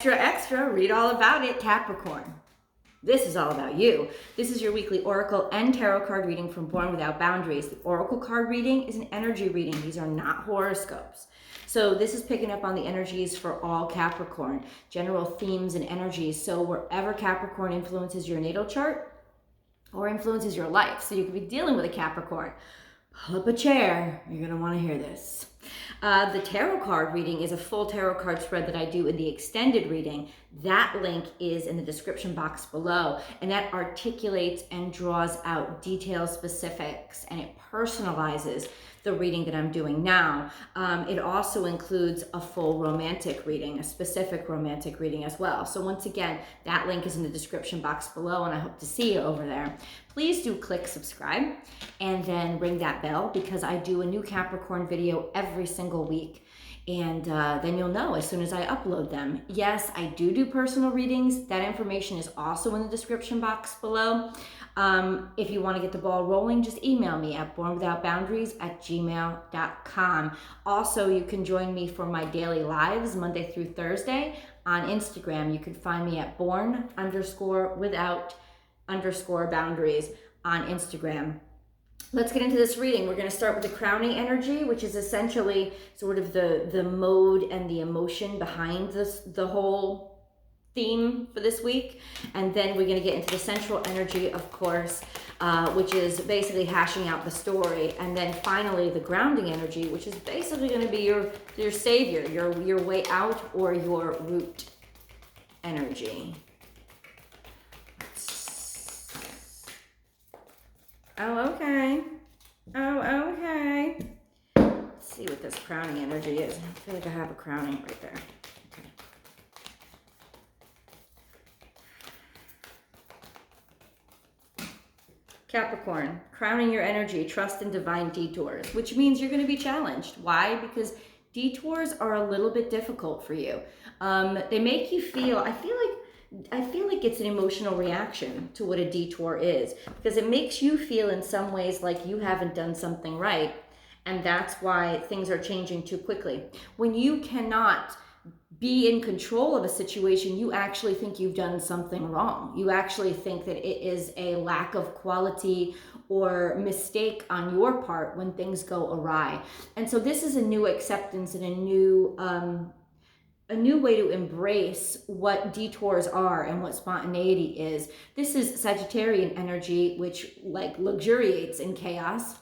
Extra, read all about it, Capricorn. This is all about you. This is your weekly oracle and tarot card reading from Born Without Boundaries. The oracle card reading is an energy reading. These are not horoscopes. So this is picking up on the energies for all Capricorn, general themes and energies. So wherever Capricorn influences your natal chart or influences your life. So you could be dealing with a Capricorn. Pull up a chair. You're going to want to hear this. The tarot card reading is a full tarot card spread that I do in the extended reading. That link is in the description box below, and that articulates and draws out detailed specifics, and it personalizes the reading that I'm doing now. It also includes a full romantic reading, a specific romantic reading as well. So once again, that link is in the description box below, and I hope to see you over there. Please do click subscribe and then ring that bell, because I do a new Capricorn video every single week. And then you'll know as soon as I upload them. Yes, I do personal readings. That information is also in the description box below. If you want to get the ball rolling, just email me at bornwithoutboundaries@gmail.com. Also, you can join me for my daily lives Monday through Thursday on Instagram. You can find me at born_without_boundaries on Instagram. Let's get into this reading. We're going to start with the crowning energy, which is essentially sort of the mode and the emotion behind the whole theme for this week. And then we're going to get into the central energy, of course, which is basically hashing out the story. And then finally, the grounding energy, which is basically going to be your savior, your way out, or your root energy. Oh, okay. Let's see what this crowning energy is. I feel like I have a crowning right there. Okay. Capricorn, crowning your energy, trust in divine detours, which means you're going to be challenged. Why? Because detours are a little bit difficult for you. They make you feel, I feel like it's an emotional reaction to what a detour is, because it makes you feel in some ways like you haven't done something right, and that's why things are changing too quickly. When you cannot be in control of a situation, you actually think you've done something wrong. You actually think that it is a lack of quality or mistake on your part when things go awry. And so this is a new acceptance and a new way to embrace what detours are and what spontaneity is. This is Sagittarian energy, which luxuriates in chaos.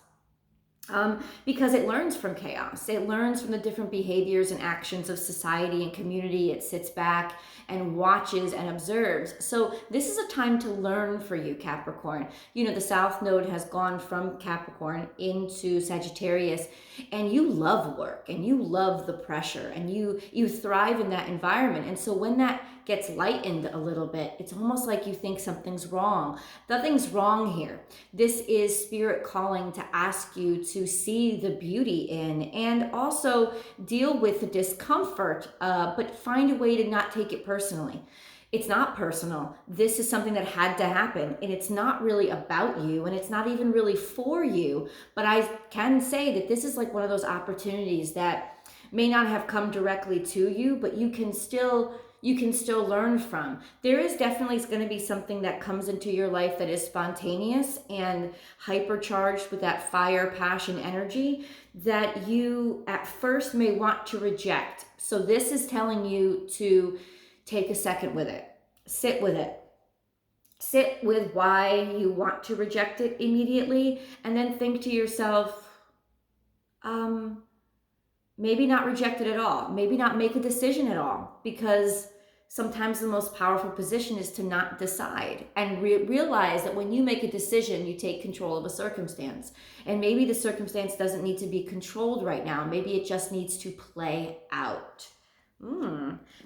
Because it learns from chaos. It learns from the different behaviors and actions of society and community. It sits back and watches and observes. So this is a time to learn for you, Capricorn. You know, the South Node has gone from Capricorn into Sagittarius, and you love work and you love the pressure and you thrive in that environment. And so when that gets lightened a little bit, it's almost like you think something's wrong. Nothing's wrong here. This is spirit calling to ask you to see the beauty in, and also deal with the discomfort, but find a way to not take it personally. It's not personal. This is something that had to happen, and it's not really about you, and it's not even really for you. But I can say that this is like one of those opportunities that may not have come directly to you, but you can still learn from. There is definitely going to be something that comes into your life that is spontaneous and hypercharged with that fire, passion, energy that you at first may want to reject. So this is telling you to take a second with it. Sit with it. Sit with why you want to reject it immediately, and then think to yourself, maybe not reject it at all. Maybe not make a decision at all, because sometimes the most powerful position is to not decide, and realize that when you make a decision, you take control of a circumstance. And maybe the circumstance doesn't need to be controlled right now. Maybe it just needs to play out.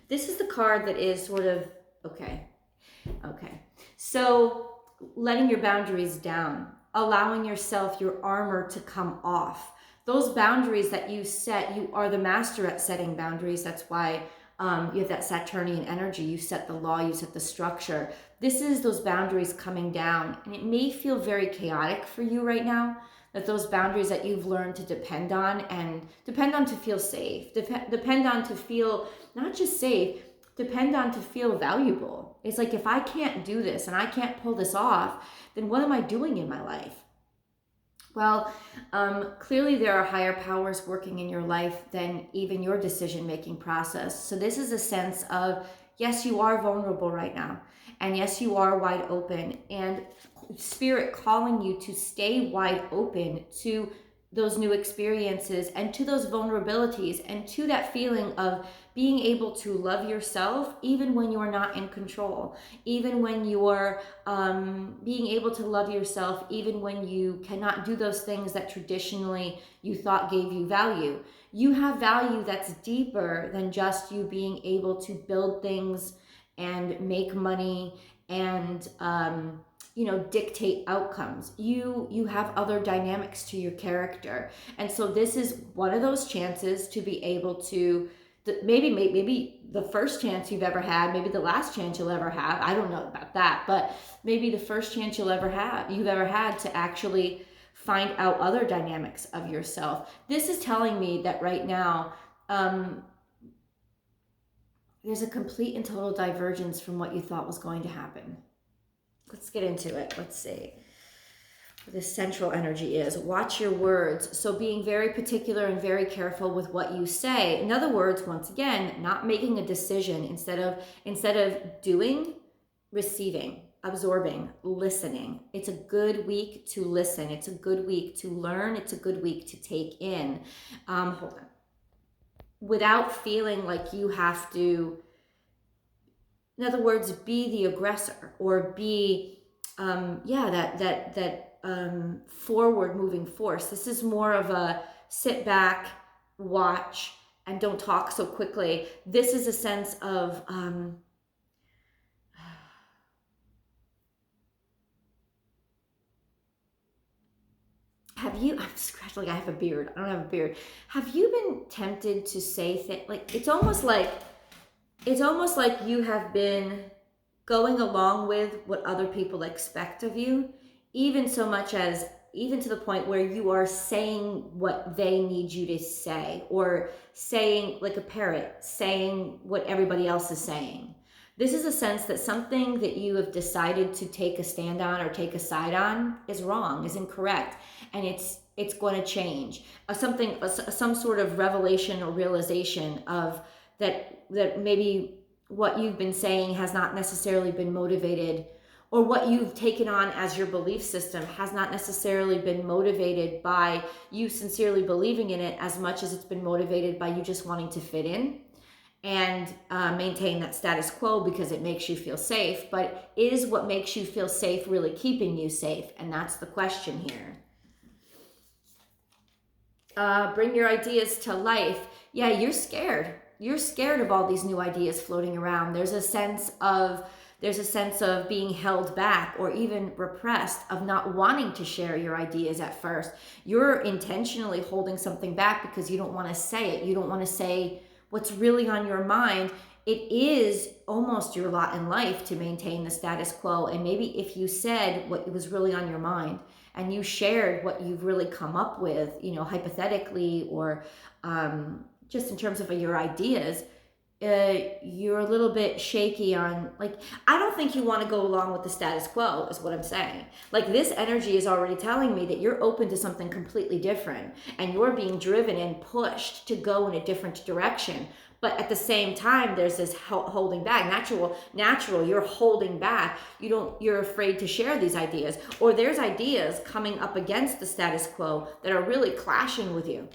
This is the card that is sort of, okay. So letting your boundaries down, allowing yourself, your armor to come off. Those boundaries that you set, you are the master at setting boundaries. That's why you have that Saturnian energy. You set the law, you set the structure. This is those boundaries coming down. And it may feel very chaotic for you right now, that those boundaries that you've learned to depend on, and depend on to feel safe, depend on to feel not just safe, depend on to feel valuable. It's like, if I can't do this and I can't pull this off, then what am I doing in my life? Well, clearly there are higher powers working in your life than even your decision-making process. So this is a sense of, yes, you are vulnerable right now. And yes, you are wide open. And Spirit calling you to stay wide open to those new experiences and to those vulnerabilities and to that feeling of being able to love yourself even when you're not in control, even when you're being able to love yourself even when you cannot do those things that traditionally you thought gave you value. You have value that's deeper than just you being able to build things and make money and dictate outcomes. You have other dynamics to your character. And so this is one of those chances to be able to, maybe the first chance you've ever had, maybe the last chance you'll ever have. I don't know about that, but maybe the first chance you've ever had to actually find out other dynamics of yourself. This is telling me that right now, there's a complete and total divergence from what you thought was going to happen. Let's get into it. Let's see what this central energy is. Watch your words. So being very particular and very careful with what you say. In other words, once again, not making a decision instead of doing, receiving, absorbing, listening. It's a good week to listen. It's a good week to learn. It's a good week to take in. Hold on. Without feeling like you have to, in other words, be the aggressor or be, forward moving force. This is more of a sit back, watch, and don't talk so quickly. This is a sense of, I'm scratching like I have a beard. I don't have a beard. Have you been tempted to say things, like, it's almost like you have been going along with what other people expect of you, even to the point where you are saying what they need you to say, or saying, like a parrot, saying what everybody else is saying. This is a sense that something that you have decided to take a stand on or take a side on is wrong, is incorrect, and it's going to change. Some sort of revelation or realization of that maybe what you've been saying has not necessarily been motivated, or what you've taken on as your belief system has not necessarily been motivated by you sincerely believing in it as much as it's been motivated by you just wanting to fit in and maintain that status quo because it makes you feel safe. But is what makes you feel safe really keeping you safe? And that's the question here. Bring your ideas to life. Yeah, you're scared. You're scared of all these new ideas floating around. There's a sense of being held back or even repressed, of not wanting to share your ideas at first. You're intentionally holding something back because you don't want to say it. You don't want to say what's really on your mind. It is almost your lot in life to maintain the status quo. And maybe if you said what was really on your mind and you shared what you've really come up with, hypothetically, or just in terms of your ideas, you're a little bit shaky on, I don't think you want to go along with the status quo, is what I'm saying. This energy is already telling me that you're open to something completely different, and you're being driven and pushed to go in a different direction. But at the same time, there's this holding back. Natural, you're holding back. You're afraid to share these ideas, or there's ideas coming up against the status quo that are really clashing with you,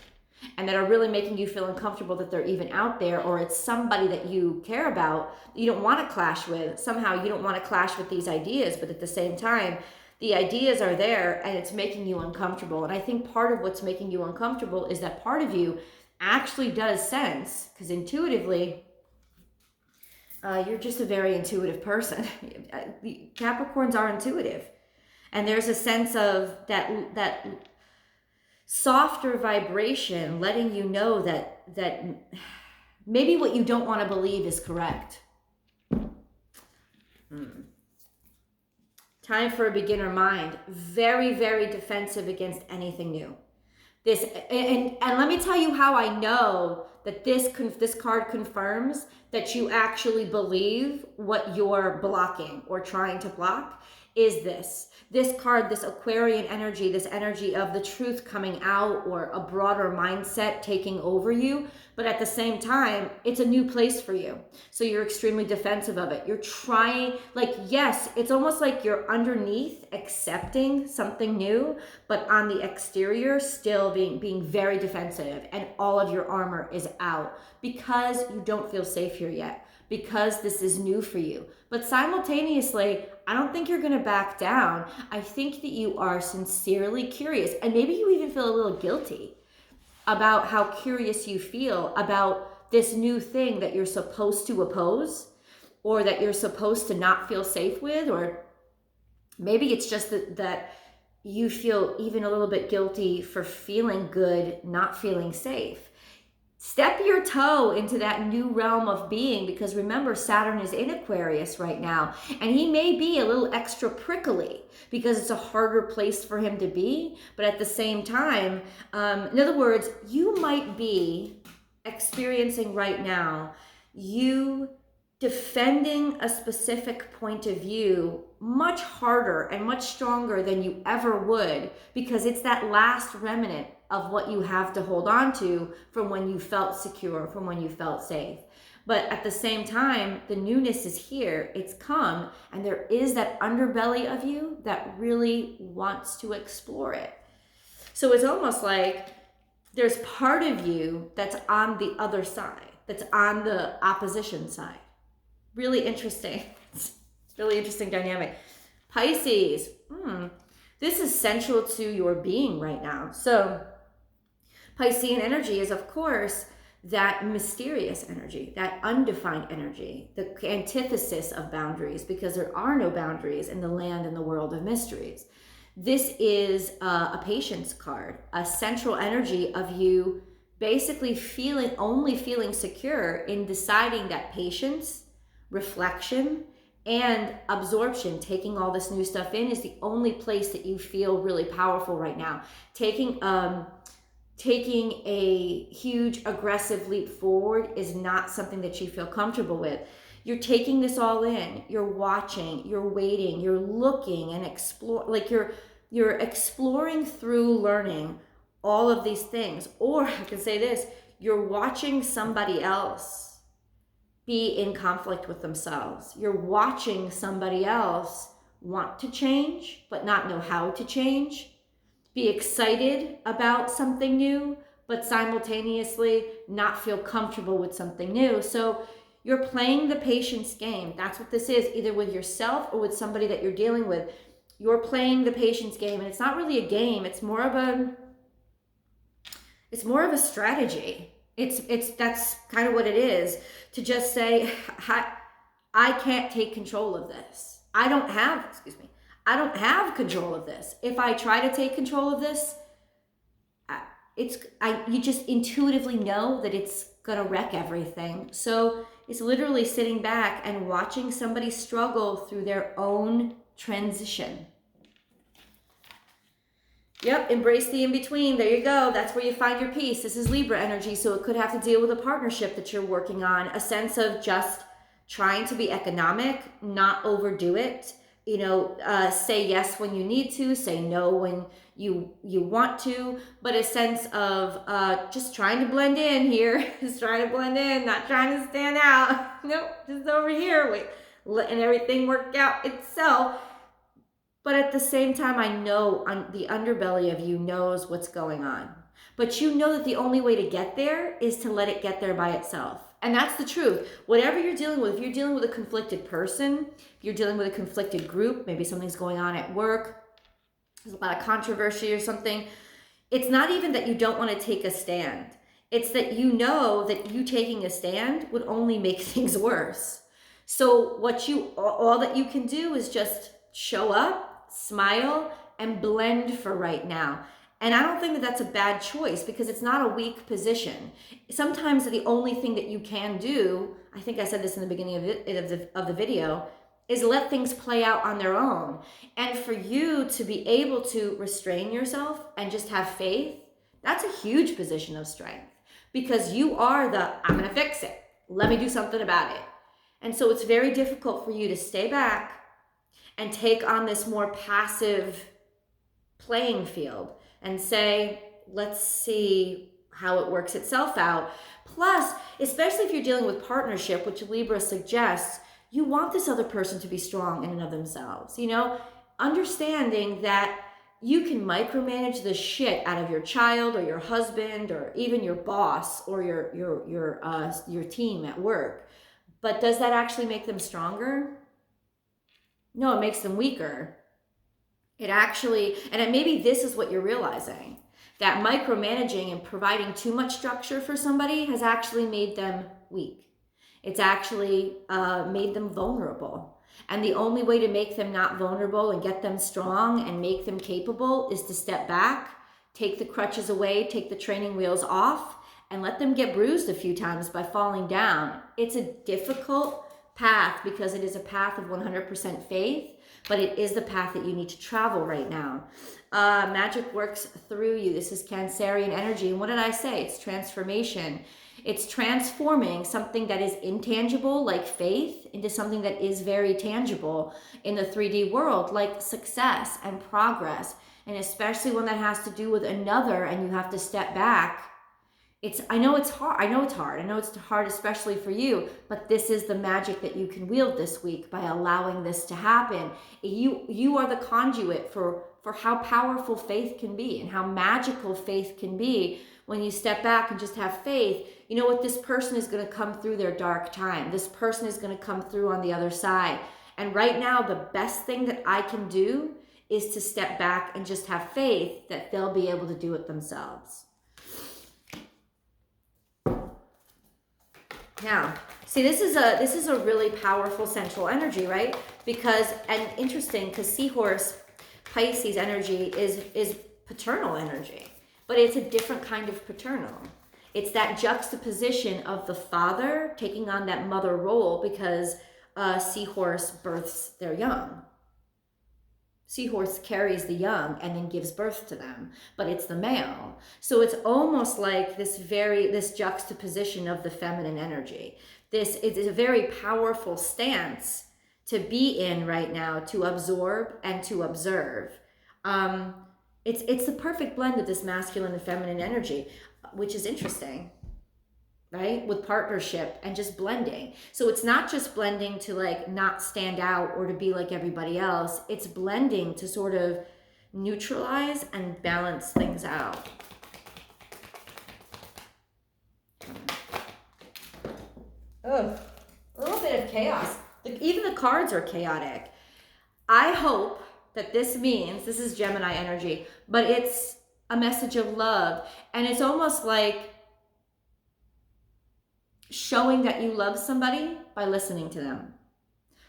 and that are really making you feel uncomfortable that they're even out there, or it's somebody that you care about that you don't want to clash with. Somehow you don't want to clash with these ideas, but at the same time, the ideas are there and it's making you uncomfortable. And I think part of what's making you uncomfortable is that part of you actually does sense, because intuitively, you're just a very intuitive person. Capricorns are intuitive. And there's a sense of that softer vibration letting you know that maybe what you don't want to believe is correct. Time for a beginner mind. Very, very defensive against anything new. And let me tell you how I know that this card confirms that you actually believe what you're blocking or trying to block is this card, this Aquarian energy, this energy of the truth coming out or a broader mindset taking over you. But at the same time, it's a new place for you. So you're extremely defensive of it. You're trying, like, yes, it's almost like you're underneath accepting something new, but on the exterior still being very defensive, and all of your armor is out because you don't feel safe here yet, because this is new for you. But simultaneously, I don't think you're going to back down. I think that you are sincerely curious, and maybe you even feel a little guilty about how curious you feel about this new thing that you're supposed to oppose, or that you're supposed to not feel safe with, or maybe it's just that you feel even a little bit guilty for feeling good, not feeling safe. Step your toe into that new realm of being, because remember, Saturn is in Aquarius right now, and he may be a little extra prickly because it's a harder place for him to be. But at the same time, in other words, you might be experiencing right now you defending a specific point of view much harder and much stronger than you ever would, because it's that last remnant of what you have to hold on to from when you felt secure, from when you felt safe. But at the same time, the newness is here, it's come, and there is that underbelly of you that really wants to explore it. So it's almost like there's part of you that's on the other side, that's on the opposition side. Really interesting. It's really interesting dynamic. Pisces, this is central to your being right now. So Piscean energy is, of course, that mysterious energy, that undefined energy, the antithesis of boundaries, because there are no boundaries in the land and the world of mysteries. This is a patience card, a central energy of you basically only feeling secure in deciding that patience, reflection, and absorption, taking all this new stuff in, is the only place that you feel really powerful right now. Taking a huge aggressive leap forward is not something that you feel comfortable with. You're taking this all in. You're watching, you're waiting, you're looking and explore, like you're exploring through learning all of these things. Or I can say this, you're watching somebody else be in conflict with themselves. You're watching somebody else want to change, but not know how to change. Be excited about something new, but simultaneously not feel comfortable with something new. So you're playing the patience game. That's what this is, either with yourself or with somebody that you're dealing with. You're playing the patience game, and it's not really a game. It's more of a strategy. That's kind of what it is, to just say, I can't take control of this. I don't have control of this. If I try to take control of this, you just intuitively know that it's gonna wreck everything. So it's literally sitting back and watching somebody struggle through their own transition. Yep, embrace the in-between. There you go. That's where you find your peace. This is Libra energy, so it could have to deal with a partnership that you're working on, a sense of just trying to be economic, not overdo it. Say yes when you need to, say no when you want to, but a sense of just trying to blend in here, just trying to blend in, not trying to stand out. Nope, just over here, letting everything work out itself. But at the same time, I know the underbelly of you knows what's going on. But you know that the only way to get there is to let it get there by itself. And that's the truth. Whatever you're dealing with, if you're dealing with a conflicted person, if you're dealing with a conflicted group, maybe something's going on at work, there's a lot of controversy or something, it's not even that you don't want to take a stand. It's that you know that you taking a stand would only make things worse. So all that you can do is just show up, smile, and blend for right now. And I don't think that that's a bad choice, because it's not a weak position. Sometimes the only thing that you can do, I think I said this in the beginning of the video, is let things play out on their own. And for you to be able to restrain yourself and just have faith, that's a huge position of strength. because you are the, I'm going to fix it. Let me do something about it. And so it's very difficult for you to stay back and take on this more passive playing field and say, let's see how it works itself out. Plus, especially if you're dealing with partnership, which Libra suggests, you want this other person to be strong in and of themselves, you know, understanding that you can micromanage the shit out of your child or your husband or even your boss or your team at work. But does that actually make them stronger? No, it makes them weaker. It actually, and maybe this is what you're realizing, that micromanaging and providing too much structure for somebody has actually made them weak. It's actually made them vulnerable. And the only way to make them not vulnerable and get them strong and make them capable is to step back, take the crutches away, take the training wheels off, and let them get bruised a few times by falling down. It's a difficult path because it is a path of 100% faith, but it is the path that you need to travel right now. Magic works through you. This is Cancerian energy. And what did I say? It's transformation. It's transforming something that is intangible, like faith, into something that is very tangible in the 3D world, like success and progress. And especially when that has to do with another and you have to step back. I know it's hard. I know it's hard, especially for you, but this is the magic that you can wield this week by allowing this to happen. You are the conduit for how powerful faith can be and how magical faith can be when you step back and just have faith. You know what? This person is going to come through their dark time. This person is going to come through on the other side. And right now, the best thing that I can do is to step back and just have faith that they'll be able to do it themselves. Now, see, this is a really powerful central energy, right? Because, and interesting, because seahorse Pisces energy is paternal energy, but it's a different kind of paternal. It's that juxtaposition of the father taking on that mother role, because seahorse births their young. Seahorse carries the young and then gives birth to them, but it's the male. So it's almost like this juxtaposition of the feminine energy. This is a very powerful stance to be in right now, to absorb and to observe. It's the perfect blend of this masculine and feminine energy, which is interesting, right? With partnership and just blending. So it's not just blending to like not stand out or to be like everybody else. It's blending to sort of neutralize and balance things out. Oh, a little bit of chaos. Even the cards are chaotic. I hope that this means, this is Gemini energy, but it's a message of love. And it's almost like showing that you love somebody by listening to them.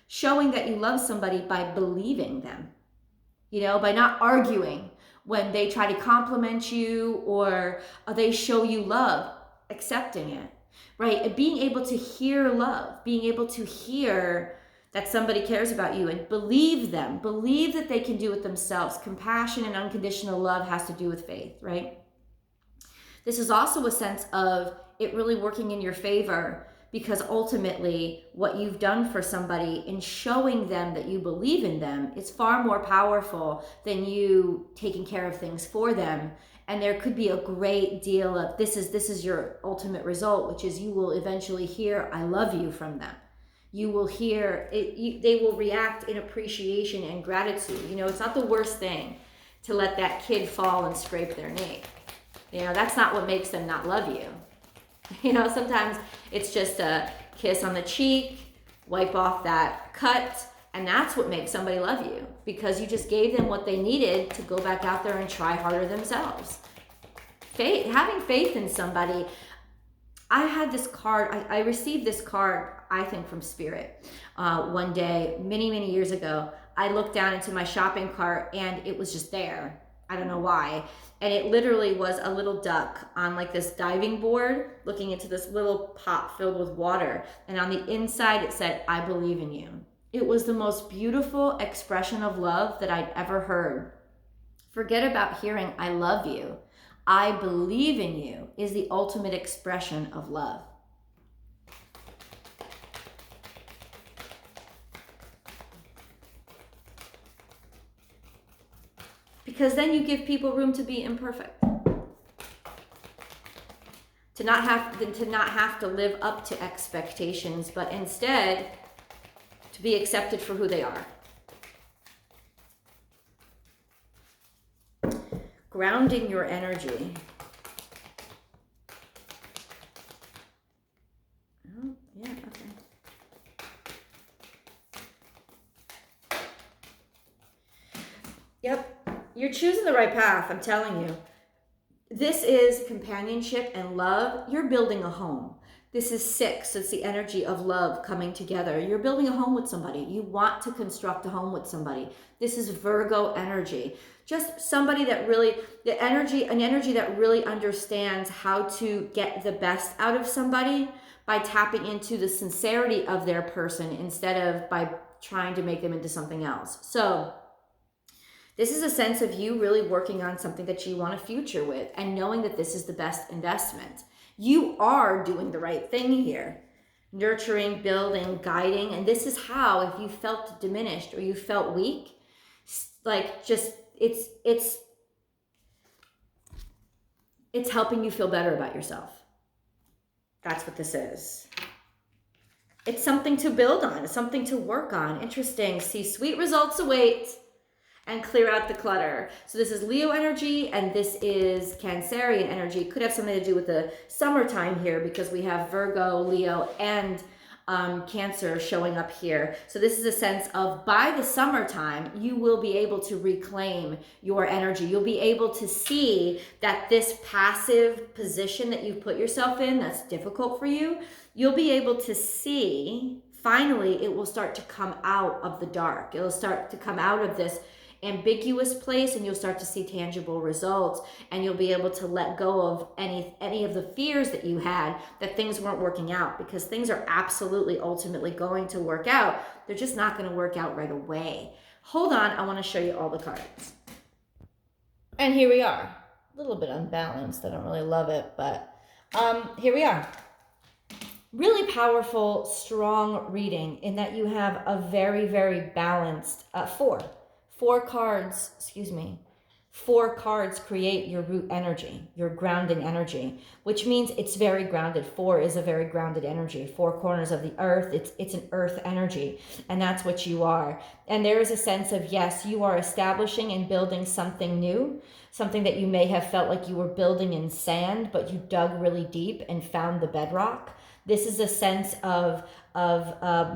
Showing that you love somebody by believing them. You know, by not arguing when they try to compliment you or they show you love, accepting it, right? And being able to hear love, being able to hear that somebody cares about you and believe them, believe that they can do it themselves. Compassion and unconditional love has to do with faith, right? This is also a sense of it really working in your favor, because ultimately what you've done for somebody in showing them that you believe in them is far more powerful than you taking care of things for them. And there could be a great deal of this is your ultimate result, which is you will eventually hear I love you from them. You will hear it, they will react in appreciation and gratitude. You know, it's not the worst thing to let that kid fall and scrape their knee. You know, that's not what makes them not love you. You know, sometimes it's just a kiss on the cheek, wipe off that cut, and that's what makes somebody love you, because you just gave them what they needed to go back out there and try harder themselves. Faith, having faith in somebody. I had this card, I received this card, I think from Spirit, one day, many, many years ago. I looked down into my shopping cart and it was just there. I don't know why. And it literally was a little duck on like this diving board looking into this little pot filled with water. And on the inside it said, I believe in you. It was the most beautiful expression of love that I'd ever heard. Forget about hearing I love you. I believe in you is the ultimate expression of love. Because then you give people room to be imperfect. To not have to live up to expectations, but instead to be accepted for who they are. Grounding your energy. Oh, yeah, okay. Yep, you're choosing the right path, I'm telling you. This is companionship and love. You're building a home. This is 6. So it's the energy of love coming together. You're building a home with somebody. You want to construct a home with somebody. This is Virgo energy. Just somebody that really, an energy that really understands how to get the best out of somebody by tapping into the sincerity of their person instead of by trying to make them into something else. So this is a sense of you really working on something that you want a future with and knowing that this is the best investment. You are doing the right thing here. Nurturing, building, guiding. And this is how, if you felt diminished or you felt weak, like just, it's helping you feel better about yourself. That's what this is. It's something to build on. It's something to work on. Interesting. See, sweet results await. And clear out the clutter. So this is Leo energy and this is Cancerian energy. Could have something to do with the summertime here because we have Virgo, Leo, and Cancer showing up here. So this is a sense of by the summertime, you will be able to reclaim your energy. You'll be able to see that this passive position that you've put yourself in that's difficult for you, you'll be able to see, finally, it will start to come out of the dark. It'll start to come out of this ambiguous place and you'll start to see tangible results and you'll be able to let go of any of the fears that you had that things weren't working out, because things are absolutely ultimately going to work out. They're just not going to work out right away. Hold on, I want to show you all the cards. And here we are. A little bit unbalanced. I don't really love it, but here we are. Really powerful, strong reading in that you have a very, very balanced Four cards create your root energy, your grounding energy, which means it's very grounded. 4 is a very grounded energy. 4 corners of the earth, it's an earth energy, and that's what you are. And there is a sense of, yes, you are establishing and building something new, something that you may have felt like you were building in sand, but you dug really deep and found the bedrock. This is a sense of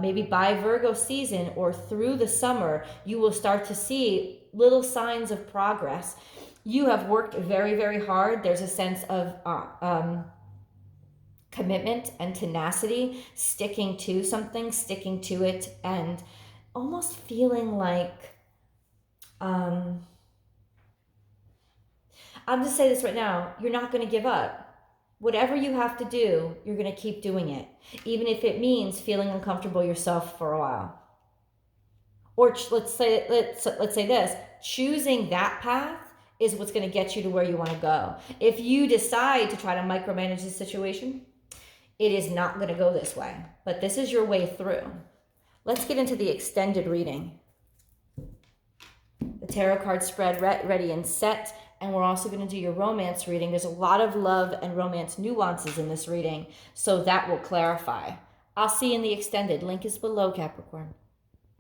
maybe by Virgo season or through the summer, you will start to see little signs of progress. You have worked very, very hard. There's a sense of commitment and tenacity, sticking to something, sticking to it, and almost feeling like, I'll just say this right now, you're not going to give up. Whatever you have to do, you're going to keep doing it, even if it means feeling uncomfortable yourself for a while. Or let's say this, choosing that path is what's going to get you to where you want to go. If you decide to try to micromanage the situation, it is not going to go this way, but this is your way through. Let's get into the extended reading. The tarot card spread ready and set. And we're also going to do your romance reading. There's a lot of love and romance nuances in this reading, so that will clarify. I'll see you in the extended. Link is below, Capricorn.